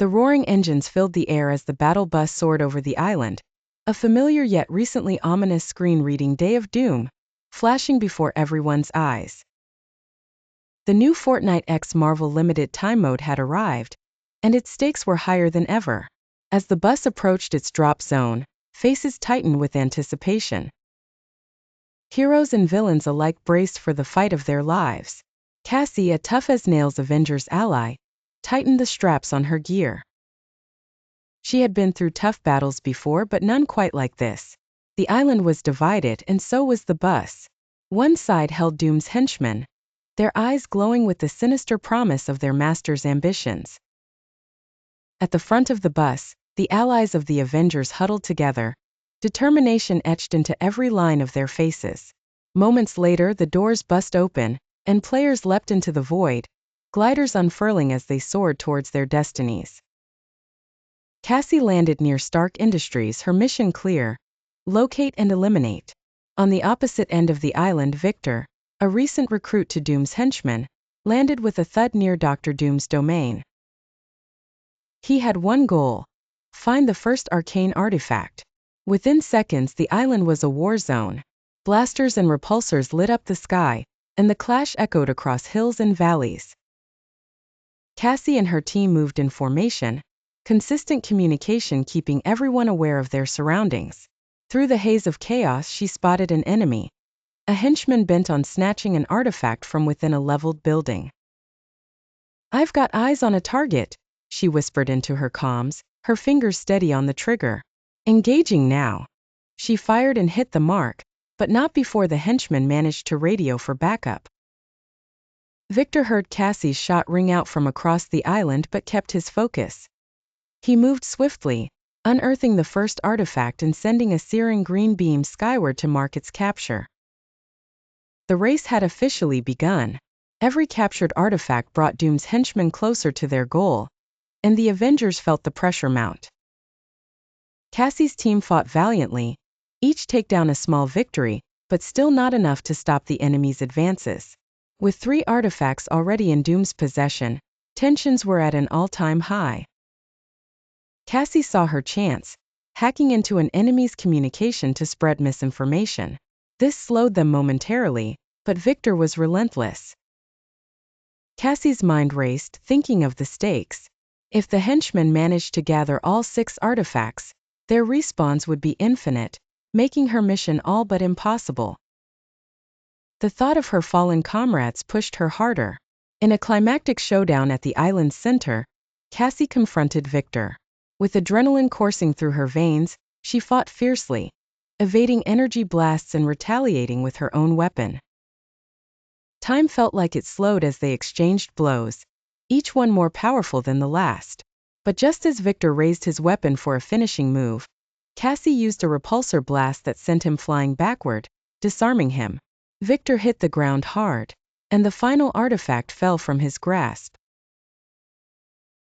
The roaring engines filled the air as the battle bus soared over the island, a familiar yet recently ominous screen reading Day of Doom, flashing before everyone's eyes. The new Fortnite X Marvel Limited Time mode had arrived, and its stakes were higher than ever. As the bus approached its drop zone, faces tightened with anticipation. Heroes and villains alike braced for the fight of their lives. Cassie, a tough-as-nails Avengers ally, tightened the straps on her gear. She had been through tough battles before, but none quite like this. The island was divided, and so was the bus. One side held Doom's henchmen, their eyes glowing with the sinister promise of their master's ambitions. At the front of the bus, the allies of the Avengers huddled together, determination etched into every line of their faces. Moments later, the doors burst open, and players leapt into the void, gliders unfurling as they soared towards their destinies. Cassie landed near Stark Industries, her mission clear: locate and eliminate. On the opposite end of the island, Victor, a recent recruit to Doom's henchmen, landed with a thud near Dr. Doom's domain. He had one goal: find the first arcane artifact. Within seconds, the island was a war zone. Blasters and repulsors lit up the sky, and the clash echoed across hills and valleys. Cassie and her team moved in formation, consistent communication keeping everyone aware of their surroundings. Through the haze of chaos, she spotted an enemy, a henchman bent on snatching an artifact from within a leveled building. "I've got eyes on a target," she whispered into her comms, her fingers steady on the trigger. "Engaging now." She fired and hit the mark, but not before the henchman managed to radio for backup. Victor heard Cassie's shot ring out from across the island but kept his focus. He moved swiftly, unearthing the first artifact and sending a searing green beam skyward to mark its capture. The race had officially begun. Every captured artifact brought Doom's henchmen closer to their goal, and the Avengers felt the pressure mount. Cassie's team fought valiantly, each take down a small victory, but still not enough to stop the enemy's advances. With 3 artifacts already in Doom's possession, tensions were at an all-time high. Cassie saw her chance, hacking into an enemy's communication to spread misinformation. This slowed them momentarily, but Victor was relentless. Cassie's mind raced, thinking of the stakes. If the henchmen managed to gather all 6 artifacts, their respawns would be infinite, making her mission all but impossible. The thought of her fallen comrades pushed her harder. In a climactic showdown at the island's center, Cassie confronted Victor. With adrenaline coursing through her veins, she fought fiercely, evading energy blasts and retaliating with her own weapon. Time felt like it slowed as they exchanged blows, each one more powerful than the last. But just as Victor raised his weapon for a finishing move, Cassie used a repulsor blast that sent him flying backward, disarming him. Victor hit the ground hard, and the final artifact fell from his grasp.